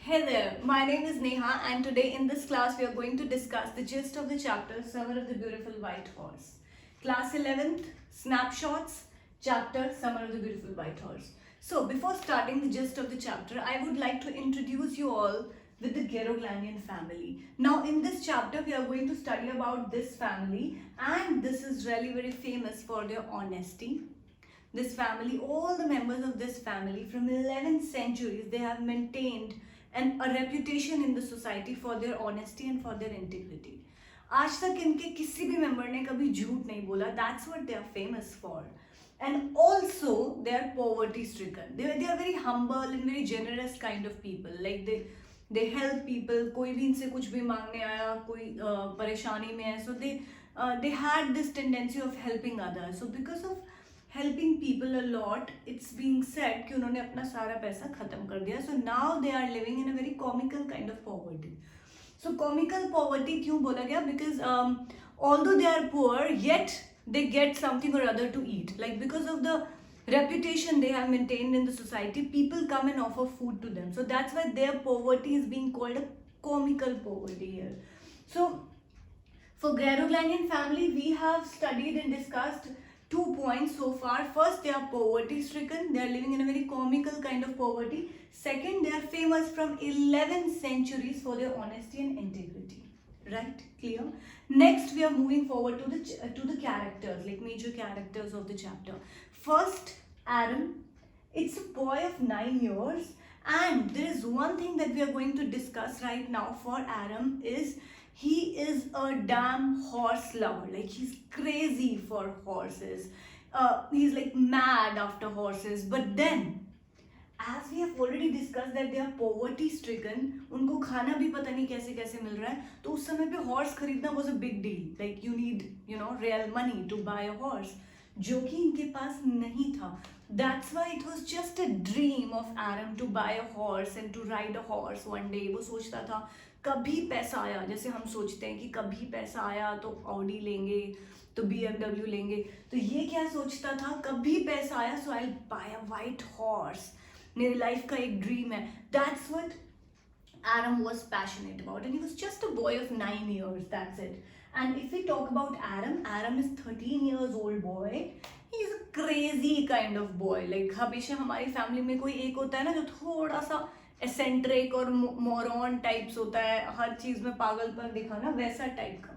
Hey there, my name is Neha, and today in this class we are going to discuss the gist of the chapter Summer of the Beautiful White Horse. Class 11th, Snapshots, chapter Summer of the Beautiful White Horse. So before starting the gist of the chapter, I would like to introduce you all with the Geroglanian family. Now in this chapter we are going to study about this family, and this is really very famous for their honesty. This family, all the members of this family from 11th centuries, they have maintained a reputation in the society for their honesty and for their integrity. आज तक इनके किसी भी member ने कभी झूठ नहीं बोला. That's what they are famous for. And also they are poverty stricken. They are very humble and very generous kind of people. Like they help people. कोई भी इनसे कुछ भी मांगने आया, कोई परेशानी में है, so they had this tendency of helping others. So because of helping people a lot, it's being said कि उन्होंने अपना सारा पैसा खत्म कर दिया. So now they are living in a very comical kind of poverty. So comical poverty क्यों बोला गया? Because although they are poor, yet they get something or other to eat. Like because of the reputation they have maintained in the society, people come and offer food to them. So that's why their poverty is being called a comical poverty here. So for Geroglanian family, we have studied and discussed 2 points so far. First, they are poverty stricken. They are living in a very comical kind of poverty. Second, they are famous from 11th centuries for their honesty and integrity. Right? Clear? Next, we are moving forward to the characters, like major characters of the chapter. First, Aram. It's a boy of 9 years, and there is one thing that we are going to discuss right now for Aram is he is a damn horse lover. Like he's crazy for horses. He's like mad after horses. But then, as we have already discussed that they are poverty stricken, उनको खाना भी पता नहीं कैसे कैसे मिल रहा है, तो उस समय पे horse खरीदना was a big deal. Like you need, real money to buy a horse, जो कि इनके पास नहीं था. That's why it was just a dream of Aram to buy a horse and to ride a horse one day. वो सोचता था कभी पैसा आया, जैसे हम सोचते हैं कि कभी पैसा आया तो ऑडी लेंगे, तो BMW लेंगे, तो ये क्या सोचता था, कभी पैसा आया सो आई बाय अ वाइट हॉर्स. मेरी लाइफ का एक ड्रीम है. That's what Aram was passionate about, and he was just a boy of 9 years. That's it. And if we talk about Aram is 13 years old boy. He's a crazy kind of boy. Like हमेशा हमारी family में कोई एक होता है ना जो थोड़ा सा एसेंट्रिक और मोरॉन टाइप्स होता है, हर चीज में पागलपन दिखाना, वैसा टाइप का.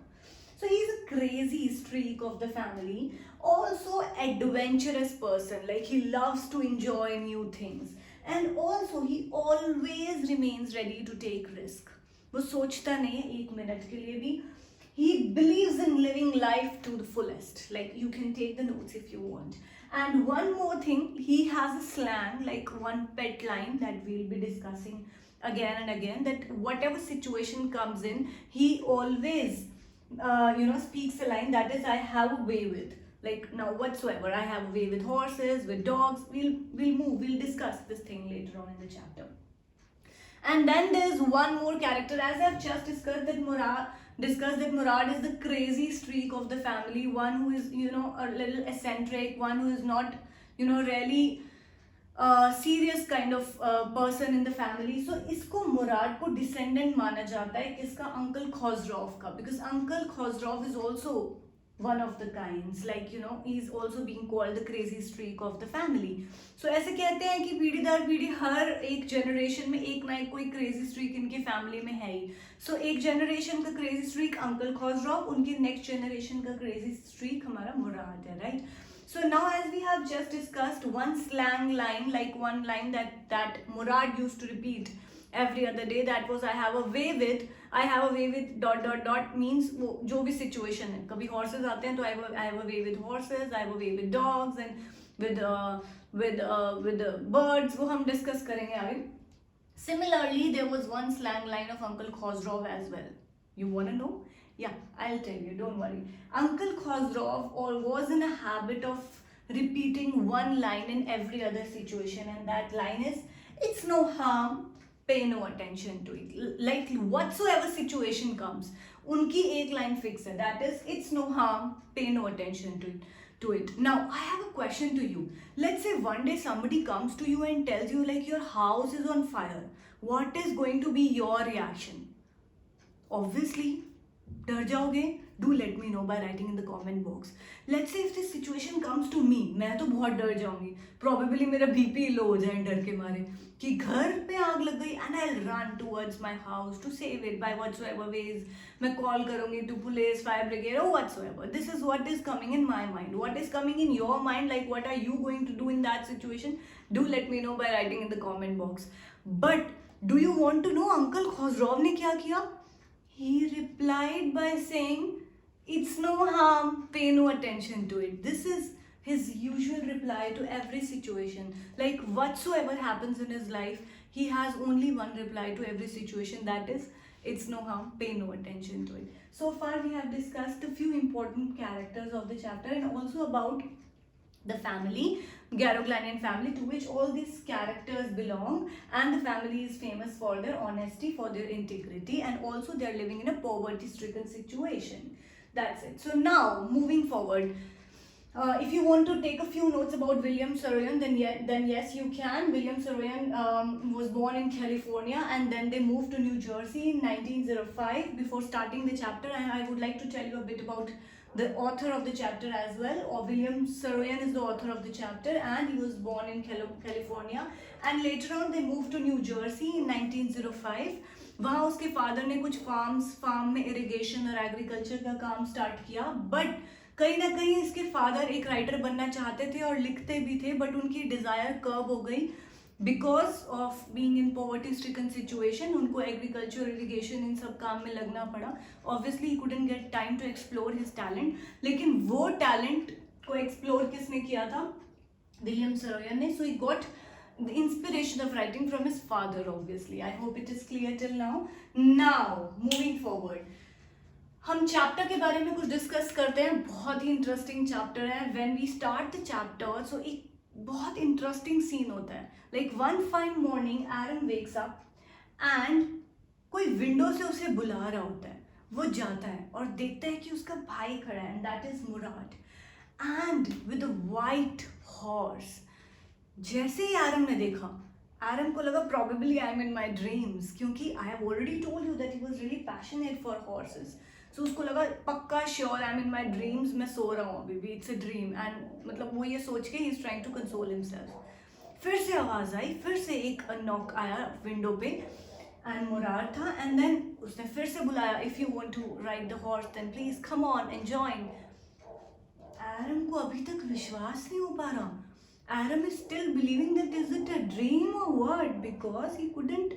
So he's a crazy streak of the family. Also adventurous person. Like he loves to enjoy new things. And also he always remains ready to take risk. वो सोचता नहीं है एक मिनट के लिए भी. He believes in living life to the fullest. Like you can take the notes if you want. And one more thing, he has a slang, like one pet line that we'll be discussing again and again, that whatever situation comes in, he always speaks a line that is, I have a way with. Like now whatsoever, I have a way with horses, with dogs. We'll discuss this thing later on in the chapter. And then there's one more character, as I've just discussed that Murad is the crazy streak of the family, one who is a little eccentric, one who is not really serious kind of person in the family. So इसको मुराद को descendant माना जाता है किसका, Uncle Khosrov का, because Uncle Khosrov is also one of the kinds, like he's also being called the crazy streak of the family. So ऐसे कहते हैं कि पीढ़ी दर पीढ़ी हर एक जनरेशन में एक ना एक कोई crazy streak इनके family में है ही. So एक generation का crazy streak Uncle Khosrov, उनकी next generation का crazy streak हमारा मुराद है, right? So now, as we have just discussed, one slang line, like one line that Murad used to repeat every other day, that was, I have a way with ... means वो जो भी situation है, कभी horses आते हैं तो I have a way with horses, I have a way with dogs, and with birds, वो हम discuss करेंगे आगे. Similarly, there was one slang line of Uncle Khosrov as well. You wanna know? Yeah, I'll tell you, don't worry. Uncle Khosrov was in a habit of repeating one line in every other situation, and that line is, it's no harm, pay no attention to it. Like whatsoever situation comes, उनकी एक line fix है, that is, it's no harm, pay no attention to it. to it. Now I have a question to you. Let's say one day somebody comes to you and tells you like your house is on fire. What is going to be your reaction? Obviously डर जाओगे. Do let me know by writing in the comment box. Let's say if this situation comes to me, मैं तो बहुत डर जाऊंगी. Probably मेरा BP लो हो जाए डर के मारे कि घर पे आग लग गई, and I'll run towards my house to save it by whatsoever ways. मैं call करूंगी to police, fire brigade or whatsoever. This is what is coming in my mind. What is coming in your mind? Like what are you going to do in that situation? Do let me know by writing in the comment box. But do you want to know Uncle Khosrow ने क्या किया? He replied by saying, "It's no harm, pay no attention to it." This is his usual reply to every situation. Like whatsoever happens in his life, he has only one reply to every situation, that is, "It's no harm, pay no attention to it." So far we have discussed a few important characters of the chapter and also about the family, Garoglannian family, to which all these characters belong, and the family is famous for their honesty, for their integrity, and also they are living in a poverty stricken situation. That's it. So now moving forward, if you want to take a few notes about William Saroyan, then yes you can. William Saroyan was born in California and then they moved to New Jersey in 1905. Before starting the chapter, I would like to tell you a bit about the author of the chapter as well. Or William Saroyan is the author of the chapter and he was born in California and later on they moved to New Jersey in 1905. वहाँ उसके father ने कुछ farm में irrigation और agriculture का काम start किया, but कहीं ना कहीं इसके फादर एक राइटर बनना चाहते थे और लिखते भी थे, बट उनकी डिज़ायर कर्ब हो गई because of being in poverty stricken situation. उनको एग्रीकल्चर इरिगेशन इन सब काम में लगना पड़ा. Obviously he couldn't get time to explore his talent, लेकिन वो टैलेंट को एक्सप्लोर किसने किया था? विलियम सरोयन ने. So he got the inspiration of writing from his father, obviously. I hope it is clear till now. Now moving forward, हम chapter के बारे में कुछ डिस्कस करते हैं. बहुत ही इंटरेस्टिंग चैप्टर है. When we start the chapter, so एक बहुत इंटरेस्टिंग सीन होता है. Like one fine morning Aaron wakes up and कोई विंडो से उसे बुला रहा होता है. वो जाता है और देखता है कि उसका भाई खड़ा है, and that is Murad, and with a white horse. जैसे ही एरन ने देखा, एरन को लगा probably I am in my dreams, क्योंकि I have already told you that he was really passionate for horses. So उसको लगा पक्का sure I am in my dreams, मैं सो रहा हूँ अभी भी, it's a dream. And मतलब वो ये सोच के he is trying to console himself. फिर से आवाज़ आई, फिर से एक नॉक आया विंडो पे एंड मुराद था. एंड देन उसने फिर से बुलाया, if you want to ride the horse then please come on and join. एरन को अभी तक विश्वास नहीं हो पा रहा. Aram is still believing that is it a dream or what, because he couldn't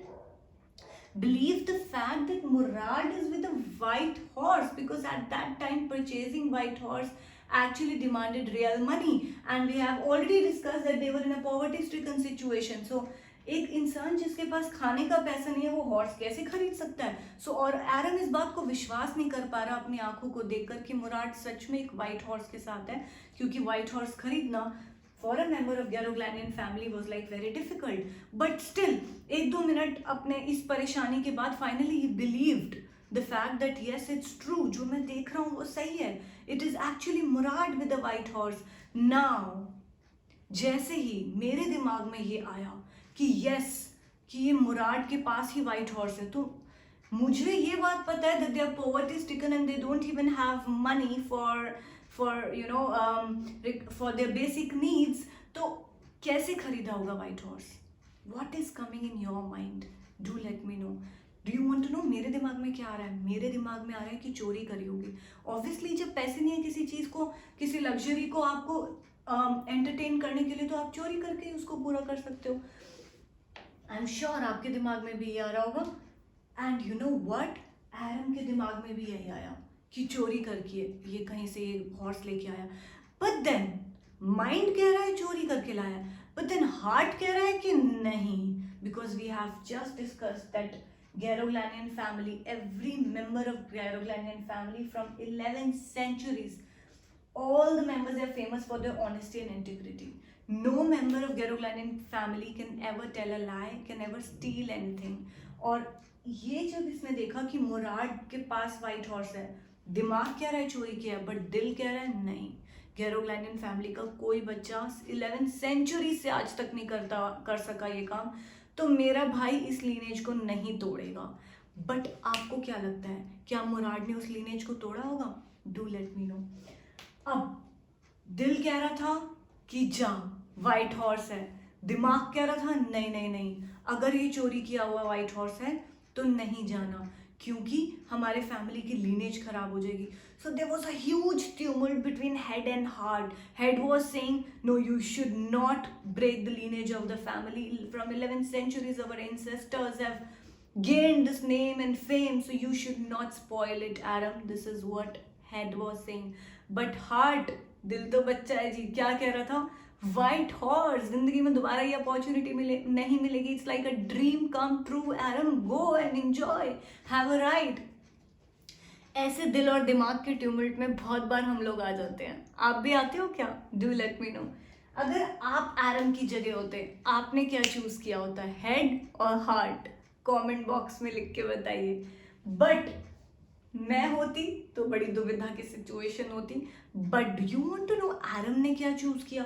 believe the fact that Murad is with a white horse, because at that time purchasing white horse actually demanded real money, and we have already discussed that they were in a poverty stricken situation. So एक इंसान जिसके पास खाने का पैसा नहीं है वो horse कैसे खरीद सकता है? सो और एरन इस बात को विश्वास नहीं कर पा रहा अपनी आंखों को देखकर कि मुराद सच में एक वाइट हॉर्स के साथ है, क्योंकि वाइट हॉर्स खरीदना for a member of Garoglannian family was like very difficult. But still, एक दो मिनट अपने इस परेशानी के बाद finally he believed the fact that yes, it's true, जो मैं देख रहा हूँ वो सही है. It is actually Murad with the white horse. Now, जैसे ही मेरे दिमाग में ये आया कि yes, कि ये मुराद के पास ही white horse है, तो मुझे ये बात पता है that they are poverty stricken and they don't even have money for you know for their basic needs. तो कैसे खरीदा होगा white horse? What is coming in your mind? Do let me know. Do you want to know मेरे दिमाग में क्या आ रहा है? मेरे दिमाग में आ रहा है कि चोरी करी होगी. Obviously जब पैसे नहीं है किसी चीज़ को, किसी लग्जरी को आपको एंटरटेन करने के लिए, तो आप चोरी करके उसको पूरा कर सकते हो. आई एम श्योर आपके दिमाग में भी ये आ रहा होगा. एंड यू नो व्हाट, एरन के दिमाग में भी यही आया कि चोरी करके ये कहीं से ये हॉर्स लेके आया. बट देन माइंड कह रहा है चोरी करके लाया, बट देन हार्ट कह रहा है कि नहीं, because we have just discussed that Garoglannian family, every member of Garoglannian family from 11th centuries, all the members are famous for their honesty and integrity. No member of Garoglannian family can ever tell a lie, can ever steal anything. और ये जब इसने देखा कि मुराद के पास white horse है, दिमाग कह रहा है चोरी किया, बट दिल कह रहा है नहीं. गेरोग्लाइनियन फैमिली का कोई बच्चा 11th सेंचुरी से आज तक नहीं कर सका ये काम, तो मेरा भाई इस लीनेज को नहीं तोड़ेगा। बट आपको क्या लगता है, क्या मुराद ने उस लीनेज को तोड़ा होगा? Do let me know. अब दिल कह रहा था कि जा, व्हाइट हॉर्स है, दिमाग कह रहा था नहीं नहीं नहीं, अगर ये चोरी किया हुआ व्हाइट हॉर्स है तो नहीं जाना, क्योंकि हमारे फैमिली की लीनेज खराब हो जाएगी। So there was a huge tumult between head and heart. Head was saying no, you should not break the lineage of the family. From 11th centuries our ancestors have gained this name and fame, so you should not spoil it, Aram. This is what head was saying. But heart, दिल तो बच्चा है जी, क्या कह रहा था? White horse, जिंदगी में दोबारा ये अपॉर्चुनिटी नहीं मिलेगी। It's like a dream come true, Aram, go and enjoy, have a ride. ऐसे दिल और दिमाग के ट्यूमल्ट में बहुत बार हम लोग आ जाते हैं। आप भी आते हो क्या? Do let me know. अगर आप एरम की जगह होते, आपने क्या चूज किया होता, हेड और हार्ट? कमेंट बॉक्स में लिख के बताइए। बट मैं होती तो बड़ी दुविधा की सिचुएशन होती। But do you want to know Aram ने क्या चूज किया?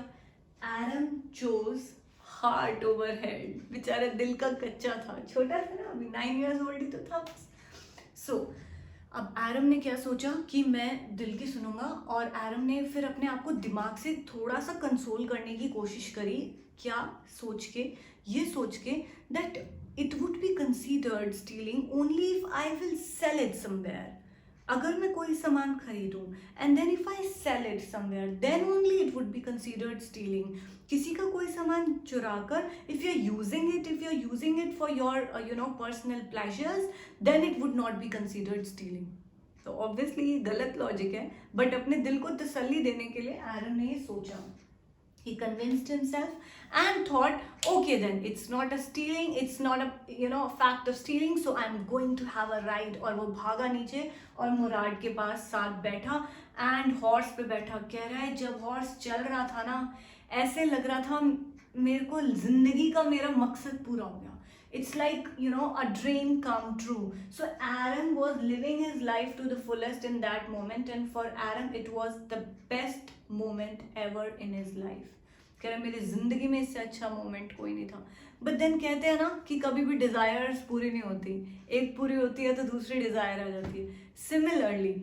Aram chose heart over head. बेचारा दिल का कच्चा था, छोटा था ना, अभी 9 years old ही तो था। सो अब एरम ने क्या सोचा कि मैं दिल की सुनूंगा, और एरम ने फिर अपने आप को दिमाग से थोड़ा सा कंसोल करने की कोशिश करी। क्या सोच के? ये सोच के that it would be considered stealing only if I will sell it somewhere. अगर मैं कोई सामान खरीदूं and then if I sell it somewhere, then only it would be considered stealing. किसी का कोई सामान चुरा कर, if you are using it for your personal pleasures, then it would not be considered stealing. तो ऑब्वियसली ये गलत logic है, बट अपने दिल को तसल्ली देने के लिए एरन ने ये सोचा। He convinced himself and thought, okay then, it's not a stealing, it's not a fact of stealing, so I'm going to have a ride. और वो भागा नीचे और मुराद के पास साथ बैठा एंड हॉर्स पे बैठा। कह रहा है जब हॉर्स चल रहा था ना, ऐसे लग रहा था मेरे को जिंदगी का मेरा मकसद पूरा हो गया। It's like, a dream come true. So Aaron was living his life to the fullest in that moment, and for Aaron it was the best moment ever in his life. कह रहा मेरी जिंदगी में इससे अच्छा मोमेंट कोई नहीं था। बट देन कहते हैं ना कि कभी भी डिजायर्स पूरी नहीं होती, एक पूरी होती है तो दूसरी डिजायर आ जाती है। Similarly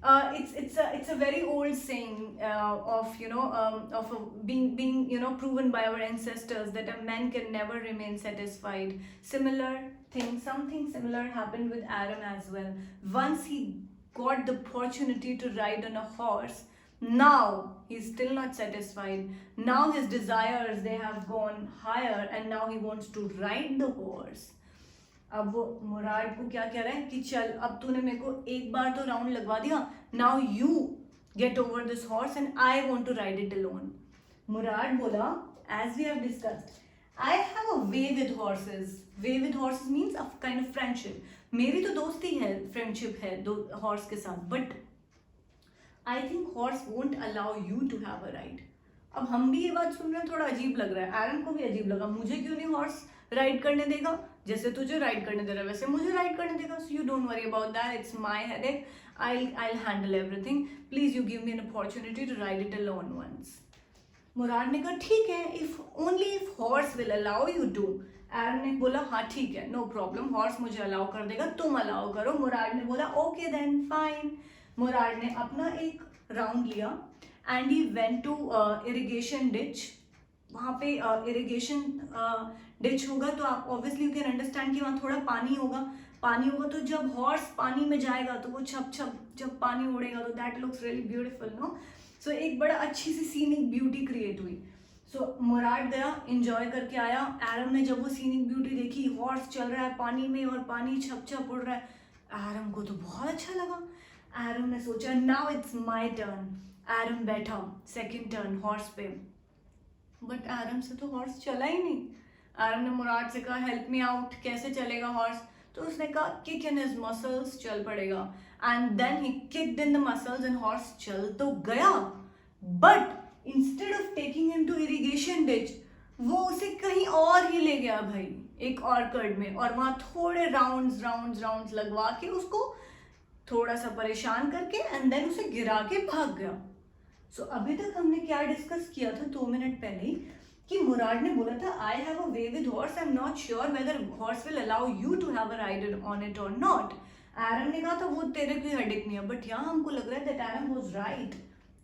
it's a very old saying of being proven by our ancestors that a man can never remain satisfied. Something similar happened with Aram as well. Once he got the opportunity to ride on a horse, now he's still not satisfied. Now his desires, they have gone higher, and now he wants to ride the horse. अब वो मुराद को क्या कह रहा है कि चल, अब तूने मेरे को एक बार तो राउंड लगवा दिया, now you get over this horse and I want to ride it alone. Mourad बोला, as we have discussed, I have a way with horses. Way with horses means a kind of friendship. मेरी तो दोस्ती है, friendship है दो horse के साथ, but I think horse won't allow you to have a ride. अब हम भी ये बात सुन रहे हैं, थोड़ा अजीब लग रहा है, एरन को भी अजीब लगा। मुझे क्यों नहीं हॉर्स राइड करने देगा? जैसे तुझे राइड करने दे रहा है वैसे मुझे राइड करने देगा। So you don't worry about that, it's my headache, I'll handle everything. Please you give me an opportunity to ride it alone once. मुराद ने कहा ठीक है, if horse will allow you to. एरन ने बोला हाँ ठीक है, नो प्रॉब्लम, हॉर्स मुझे अलाउ कर देगा, तुम अलाउ करो। मुराद ने बोला ओके देन फाइन। मुराद ने अपना एक राउंड लिया and he went to irrigation ditch. वहाँ पे इरिगेशन डिच होगा तो आप ऑब्वियसली यू कैन अंडरस्टैंड कि वहाँ थोड़ा पानी होगा तो जब हॉर्स पानी में जाएगा तो वो छप छप जब पानी उड़ेगा तो that looks really beautiful, no? So एक बड़ा अच्छी सी सीनिक ब्यूटी क्रिएट हुई। सो मुराद गया, एंजॉय करके आया। एरम ने जब वो सीनिक ब्यूटी देखी, हॉर्स चल रहा है पानी में और पानी छप छप उड़ रहा है, एरम को तो बहुत अच्छा लगा। एरम ने सोचा नाउ इट्स माय टर्न। एरम बैठा सेकंड टर्न हॉर्स पे, बट एरम से तो हॉर्स चला ही नहीं। एरम ने मुराद से कहा हेल्प मी आउट, कैसे चलेगा हॉर्स? तो उसने कहा किक इन हिज मसल्स, चल पड़ेगा। And then he kicked in the muscles and horse चल तो गया, but instead of taking him to irrigation ditch, वो उसे कहीं और ही ले गया भाई, एक ऑर्किड में, और वहां थोड़े राउंड्स लगवा के उसको थोड़ा सा परेशान करके एंड देन उसे गिरा के भाग गया। सो अभी तक हमने क्या डिस्कस किया था 2 मिनट पहले ही, कि मुराद ने बोला था I have a way with horse, I am not sure whether horse will allow you to have a ride on it और नॉट. एरन ने कहा था वो तेरे कोई हेडेक नहीं है, बट यहाँ हमको लग रहा है दैट एरन वाज राइट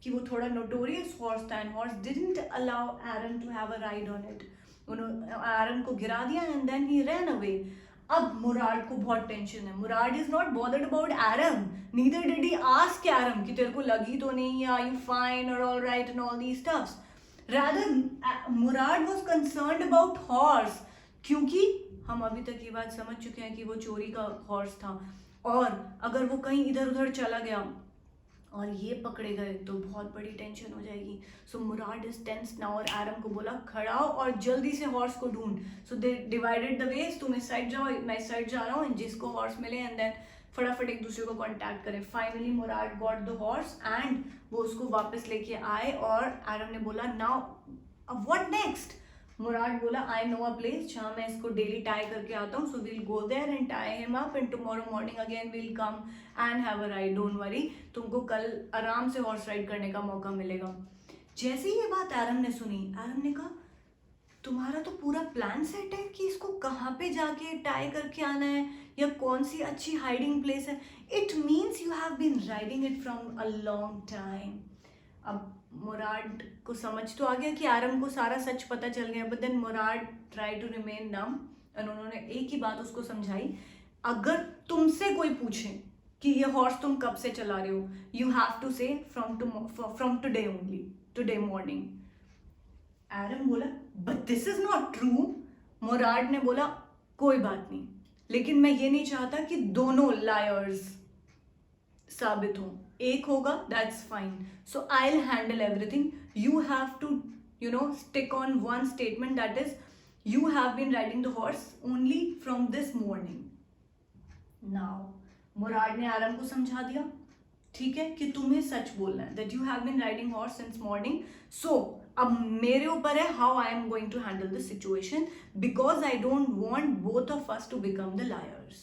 कि वो थोड़ा नोटोरियस हॉर्स था and horse didn't allow Aram to have a ride on it. उन्होंने एरन को गिरा दिया and then he ran away. अब मुराद को बहुत टेंशन है. Mourad is not bothered about Aram, neither did he ask Aram कि तेरे को लगी तो नहीं, आर यू फाइन और all right and all these stuffs. Rather Mourad was concerned about horse, क्योंकि हम अभी तक ये बात समझ चुके हैं कि वो चोरी का हॉर्स था, और अगर वो कहीं इधर उधर चला गया और ये पकड़े गए तो बहुत बड़ी टेंशन हो जाएगी. सो मुराद इज टेंस नाउ, और एरम को बोला खड़ा हो और जल्दी से हॉर्स को ढूंढ. सो दे डिवाइडेड द वेज, तुम इस साइड जाओ, मैं इस साइड जा रहा हूँ, जिसको हॉर्स मिले एंड देन फटाफट एक दूसरे को कांटेक्ट करें. Finally Murad got the horse and वो उसको वापस लेके आए, और एरम ने बोला नाउ अब व्हाट नेक्स्ट. मुराद बोला आई नो अ प्लेस जहाँ मैं इसको डेली टाई करके आता हूँ, so we'll go there and tie him up and tomorrow morning again we'll come and have a ride, don't worry, तुमको कल आराम से हॉर्स राइड करने का मौका मिलेगा. जैसे ही ये बात एरम ने सुनी, एरम ने कहा तुम्हारा तो पूरा प्लान सेट है कि इसको कहाँ पे जाके टाई करके आना है या कौन सी अच्छी हाइडिंग प्लेस है. It means you have been riding it from a long time. अब मुराद को समझ तो आ गया कि एरम को सारा सच पता चल गया, but then Mourad try to remain numb and उन्होंने एक ही बात उसको समझाई, अगर तुमसे कोई पूछे कि ये हॉर्स तुम कब से चला रहे हो, you have to say from today only, today morning. Aram बोला but this is not true. Mourad ने बोला कोई बात नहीं, लेकिन मैं ये नहीं चाहता कि दोनों लायर्स साबित हो, एक होगा that's fine. So I will handle everything. You have to stick on one statement, that is you have been riding the horse only from this morning. Now Mourad ने एरम को समझा दिया, ठीक है, कि तुम्हें सच बोलना है, that you have been riding horse since morning. So अब मेरे ऊपर है how I am going to handle this situation, because I don't want both of us to become the liars.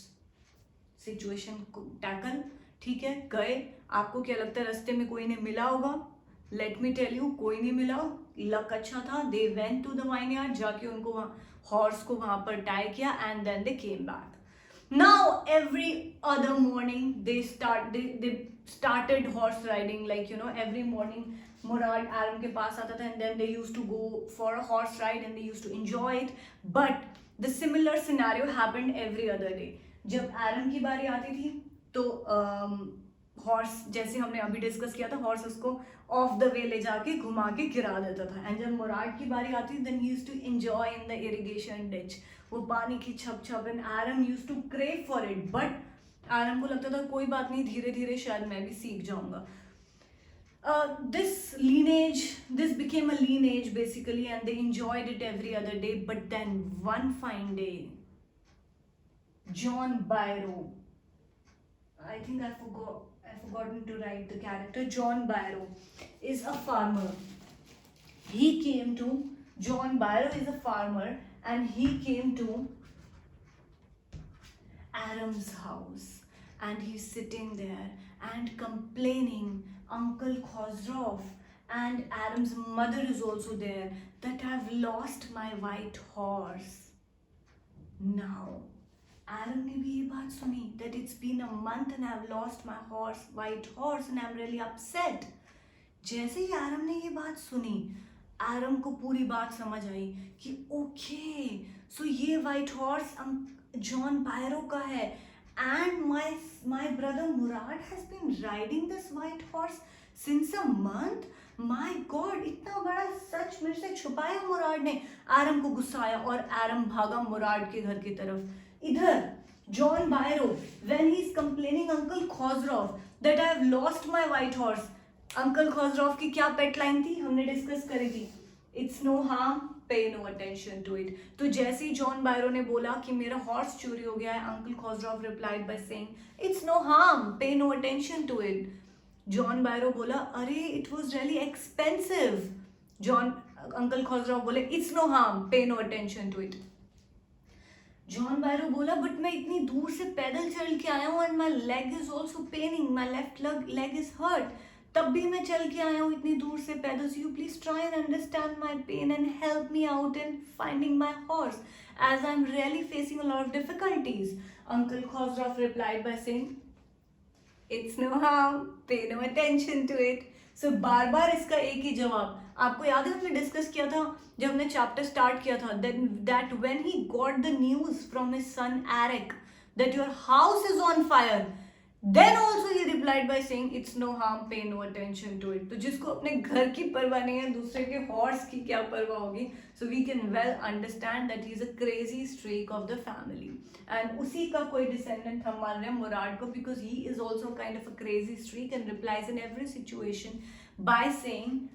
Situation को टैकल, ठीक है, गए. आपको क्या लगता है रास्ते में कोई ने मिला होगा? लेट मी टेल यू, कोई नहीं मिला. लक अच्छा था, they went to the vineyard, जाके उनको हॉर्स को वहां पर टाई किया and then they came back. Now every other morning they started horse riding, like every morning Murad Aram के पास आता था and then they used to go for a horse ride and they used to enjoy it. But the similar scenario happened every other day. जब Aram की बारी आती थी तो horse, जैसे हमने अभी डिस्कस किया था, हॉर्स उसको ऑफ द वे ले जाके घुमा के गिरा देता था. एंड जब मुराद की बारी आती थी then he used to enjoy in the irrigation ditch, वो पानी की छप छप, and Aram used to crave for it. But Aram को लगता था कोई बात नहीं, धीरे धीरे शायद मैं भी सीख जाऊंगा. This became a lineage basically, and they enjoyed it every other day. But then one fine day, John Byrow, I think I've forgotten to write the character. John Byrow is a farmer. John Byrow is a farmer and he came to Aram's house and he's sitting there and complaining, Uncle Khosrow and Aram's mother is also there, that I've lost my white horse. Now Aram ने भी ये बात सुनी, that it's been a month and I've lost my white horse and I'm really upset. जैसे ही Aram ने ये बात सुनी, Aram को पूरी बात समझ आई कि ओके, सो ये white horse John Byrow का है and my brother Murad has been riding this white horse since a month. My God, इतना बड़ा सच मेरे से छुपाया मुराद ने. Aram को गुस्सा आया और Aram भागा मुराद के घर की तरफ. इधर John Byrow, when he is complaining Uncle Khosrow that I have lost my white horse. Uncle Khosrow की क्या पेट लाइन थी, हमने डिस्कस करी थी, It's no harm, pay no attention to it. तो जैसे ही John Byrow ने बोला कि मेरा हॉर्स चोरी हो गया है, Uncle Khosrow replied by saying, It's no harm, pay no attention to it. John Byrow बोला अरे it was really expensive. Uncle Khosrow बोले It's no harm, pay no attention to it. John Byro बोला but मैं इतनी दूर से पैदल चल के आया हूँ and my leg is also paining, my left leg is hurt. तब भी मैं चल के आया हूँ इतनी दूर से पैदल, so you please try and understand my pain and help me out in finding my horse as I'm really facing a lot of difficulties. Uncle Khosrow replied by saying, It's no harm, pay no attention to it. So बार बार इसका एक ही जवाब. आपको याद है हमने discuss किया था जब हमने चैप्टर स्टार्ट किया था that when he got the news from his son Eric that your house is on fire, then also he replied by saying it's no harm, pay no attention to it. तो जिसको अपने घर की परवाह नहीं है दूसरे के हॉर्स की क्या परवाह होगी. So we can well understand that he is a crazy streak of the family. And उसी का कोई descendant हम मान रहे हैं मुराद को, because he is also kind of a crazy streak and replies in every situation by saying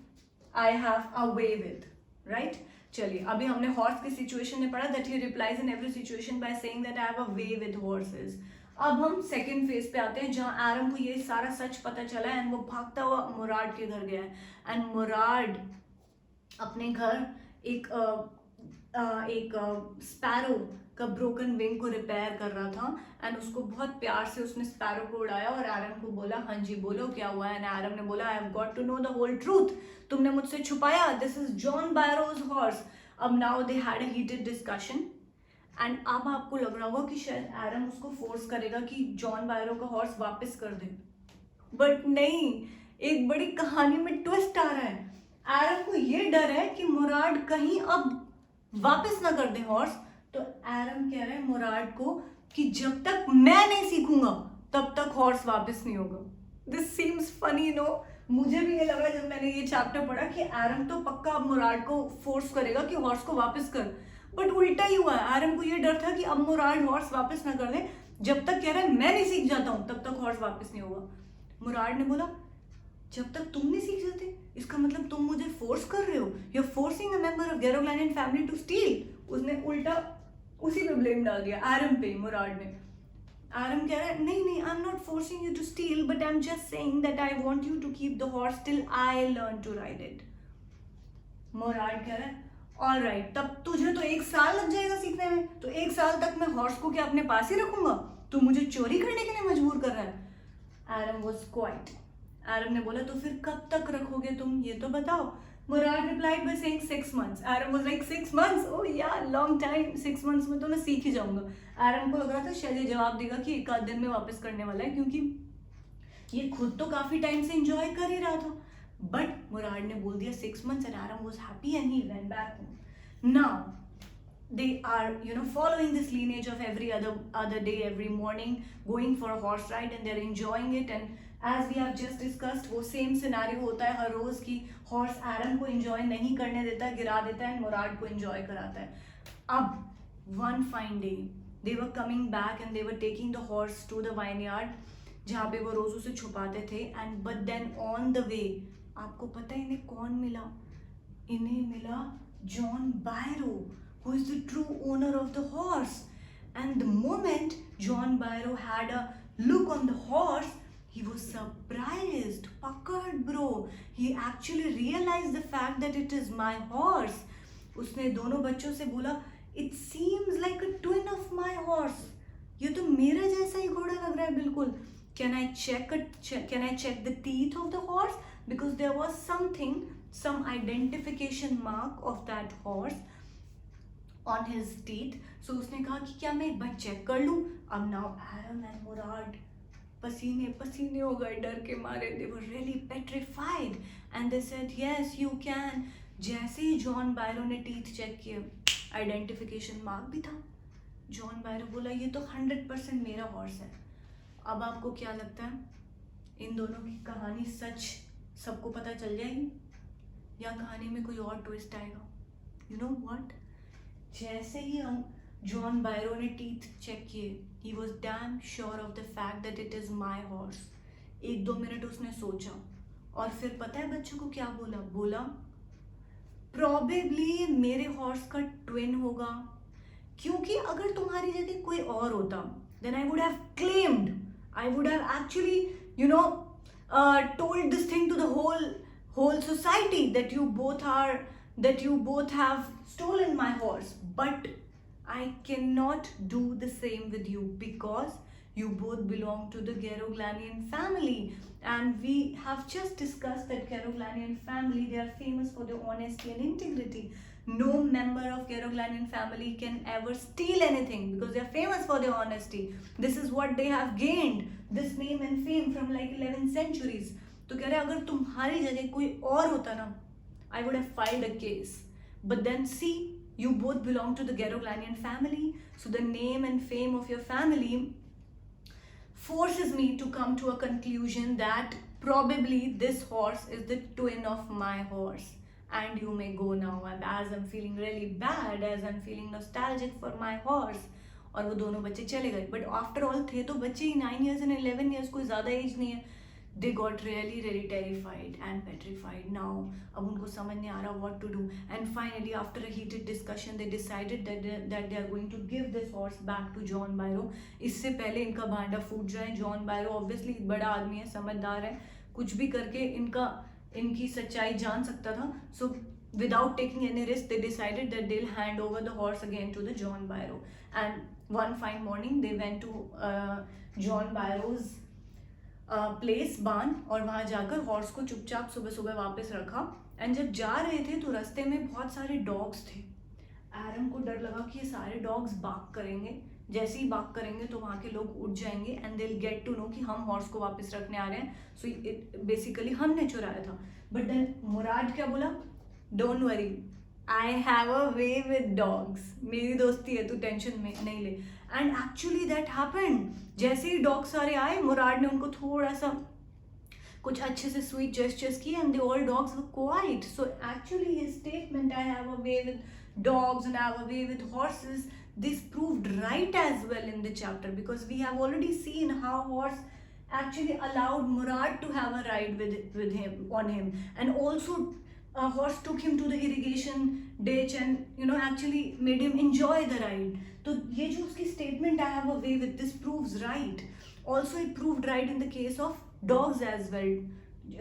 I have a way with, right? चलिए अभी हमने हॉर्स की सिचुएशन में पढ़ा that he replies in every situation by saying that I have a way with horses. अब हम second phase पे आते हैं जहाँ एरम को ये सारा सच पता चला है एंड वो भागता हुआ मुराद के घर गया है एंड मुराद अपने घर एक स्पैरो का ब्रोकन विंग को रिपेयर कर रहा था एंड उसको बहुत प्यार से उसने स्पैरो को उड़ाया और एरम को बोला हाँ जी बोलो क्या हुआ है. एंड एरम ने बोला I have got to know the whole truth, तुमने मुझसे छुपाया, this is John Byro's horse. अब now they had a heated discussion and अब आपको लग रहा होगा कि शायद एरम उसको फोर्स करेगा कि जॉन बायरो का हॉर्स वापस कर दे, बट नहीं, एक बड़ी कहानी में ट्विस्ट आ रहा है. एरम को ये डर है कि मुराद कहीं अब वापस ना कर दे हॉर्स, तो एरम कह रहा है मुराद को कि जब तक मैं नहीं सीखूंगा तब तक हॉर्स वापस नहीं होगा. This seems funny no. मुझे भी ये लगा जब मैंने ये चैप्टर पढ़ा कि एरम तो पक्का अब मुराद को फोर्स करेगा कि हॉर्स को वापस कर, बट उल्टा ही हुआ है. एरम को ये डर था कि अब मुराद हॉर्स वापस ना कर दे, जब तक कह रहा है मैं नहीं सीख जाता हूं तब तक हॉर्स वापस नहीं होगा. मुराद ने बोला जब तक तुम नहीं सीख जाते इसका मतलब तुम मुझे फोर्स कर रहे हो, you are forcing a member of Garoghlanian family to steal. उसने उल्टा उसी पे ब्लेम डाल दिया एरम पे. मुराद ने, एरम कह रहा है नहीं I am not forcing you to steal but I am just saying that I want you to keep the horse till I learn to ride it. Mourad कह रहा है ऑल राइट, तब तुझे तो 1 साल लग जाएगा सीखने में, तो 1 साल तक मैं हॉर्स को क्या अपने पास ही रखूंगा, तू मुझे चोरी करने के लिए मजबूर कर रहा है. एरम वाज क्वाइट. एरम ने बोला तो फिर कब तक रखोगे तुम ये तो बताओ. Mourad replied by saying 6 months. Aram was like 6 months, oh यार लॉन्ग टाइम, 6 months में तो मैं सीख ही जाऊंगा. एरम को लग रहा था शायद ये जवाब देगा कि 1 आध दिन में वापस करने वाला है क्योंकि ये खुद तो काफी टाइम से एंजॉय कर ही रहा था. But Murad ने बोल दिया 6 months and Aram was happy and he went back home. Now they are following this lineage of every other day, every morning, going for a horse ride and they're enjoying it. And as we have just discussed, वो same scenario होता है हर रोज की. Horse एरम को enjoy नहीं करने देता, गिरा देता है, मुराद को enjoy कराता है. अब one fine day they were coming back and they were taking the horse to the vineyard जहाँ पे वो रोज उसे छुपाते थे. And but then on the way आपको पता है इन्हें कौन मिला? इन्हें मिला John बायरो, who is the true owner of the horse. And the moment John Byro had a look on the horse, he was surprised, puckered bro. He actually realized the fact that it is my horse. उसने दोनों बच्चों से बोला, it seems like a twin of my horse. ये तो मेरा जैसा ही घोड़ा लग रहा है बिल्कुल. Can I check the teeth of the horse? Because there was some identification mark of that horse on his teeth. So उसने कहा कि क्या मैं एक बार चेक कर लूँ. अब now Aram and Murad पसीने हो गए डर के मारे. They were really petrified and they said yes you can. जैसे ही जॉन बायरो ने टीथ चेक किए, आइडेंटिफिकेशन मार्क भी था. जॉन बायरो बोला ये तो 100% मेरा हॉर्स है. अब आपको क्या लगता है इन दोनों की कहानी सच सबको पता चल जाएगी या कहानी में कोई और ट्विस्ट आएगा? यू नो व्हाट, जैसे ही हम जॉन बायरो ने टीथ चेक किए, he was damn sure of the fact that it is my horse. 1-2 minute उसने सोचा और फिर पता है बच्चों को क्या बोला प्रोबेबली मेरे हॉर्स का ट्विन होगा, क्योंकि अगर तुम्हारी जगह कोई और होता then I would have claimed, I would have actually told this thing to the whole society that you both have stolen my horse. But I cannot do the same with you because You both belong to the Geroglanian family. And we have just discussed that Geroglanian family, they are famous for their honesty and integrity. No member of Geroglanian family can ever steal anything because they are famous for their honesty. This is what they have gained, this name and fame from like 11 centuries. तो कह रहे अगर तुम्हारी जगह कोई और होता ना, I would have filed a case. But then see, you both belong to the Geroglanian family, so the name and fame of your family forces me to come to a conclusion that probably this horse is the twin of my horse. And you may go now. And as I'm feeling really bad, as I'm feeling nostalgic for my horse, और वो दोनों बच्चे चले गए. But after all थे तो बच्चे ही 9 years and 11 years, कोई ज़्यादा एज नहीं है. They got really terrified and petrified. Now अब उनको समझ नहीं आ रहा what to do. And finally, after a heated discussion, they decided that they are going to give this horse back to John Byro. इससे पहले इनका भांडा फूट जाए. John Byro obviously बड़ा आदमी है, समझदार है, कुछ भी करके इनकी सच्चाई जान सकता था. So without taking any risk, they decided that they'll hand over the horse again to the John Byro. And one fine morning, they went to John Byro's place बान और वहाँ जाकर हॉर्स को चुपचाप सुबह सुबह वापस रखा. एंड जब जा रहे थे तो रास्ते में बहुत सारे डॉग्स थे. एरम को डर लगा कि ये सारे डॉग्स बाक करेंगे. जैसे ही बाक करेंगे तो वहाँ के लोग उठ जाएंगे and they will get to know कि हम हॉर्स को वापस रखने आ रहे हैं. सो बेसिकली हमने चुराया था. बट देन मुराद क्या बोला, don't worry, I have a way with dogs. मेरी दोस्ती है, तू टेंशन में नहीं ले. And actually that happened. जैसे ही डॉग सारे आए, मुराद ने उनको थोड़ा सा कुछ अच्छे से स्वीट जेस्चर्स किए and the all dogs were quite. So actually his statement, I have a way with dogs and I have a way with horses, this proved right as well in the chapter, because we have already seen how horse actually allowed Murad to have a ride with him on him, and also horse took him to the irrigation ditch and actually made him enjoy the ride. तो ये जो उसकी statement I have a way with, this proves right. Also it proved right in the case of dogs as well.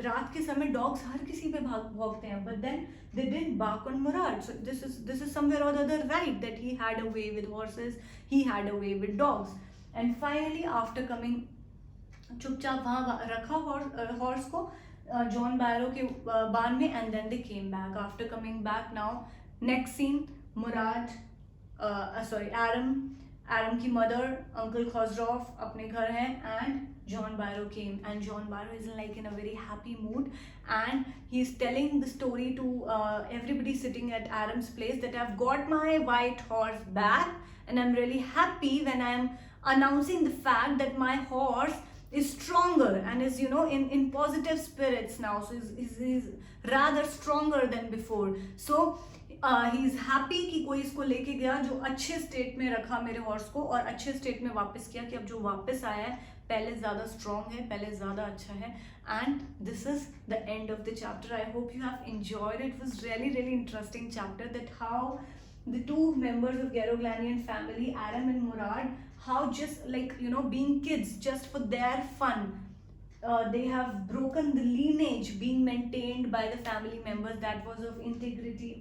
रात के समय dogs हर किसी पे भागते हैं, but then they didn't bark on Murad. So this is somewhere or the other right, that he had a way with horses, he had a way with dogs. And finally after coming, चुपचाप वहाँ रखा horse को John बैरो के बान में, and then they came back. After coming back, now next scene, Murad एरम की mother uncle खॉजरॉफ अपने घर हैं and John Byro came, and John Byro is like in a very happy mood, and he's telling the story to everybody sitting at Aram's place that I've got my white horse back and I'm really happy when I'm announcing the fact that my horse is stronger and is in positive spirits now. So he's rather stronger than before. So he's happy कि कोई इसको लेके गया जो अच्छे state में रखा मेरे हॉर्स को और अच्छे स्टेट में वापस किया, कि अब जो वापस आया है पहले ज़्यादा स्ट्रॉन्ग है, पहले ज़्यादा अच्छा है. And this is the end of the chapter. I hope you have enjoyed. It was really interesting chapter, that how the two members of Geroglanian family, Aram and Murad, how just like being kids just for their fun, they have broken the lineage being maintained by the family members that was of integrity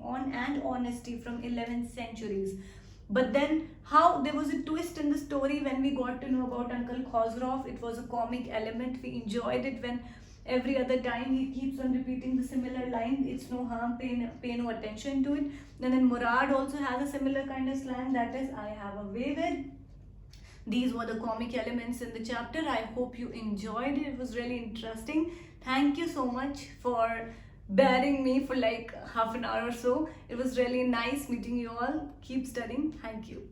and honesty from 11th centuries. But then how there was a twist in the story when we got to know about Uncle Khosrow. It was a comic element. We enjoyed it when every other time he keeps on repeating the similar line, it's no harm, pay no attention to it. And then Murad also has a similar kind of slang, that is, I have a way with. These were the comic elements in the chapter. I hope you enjoyed it. It was really interesting. Thank you so much for bearing me for like half an hour or so. It was really nice meeting you all. Keep studying. Thank you.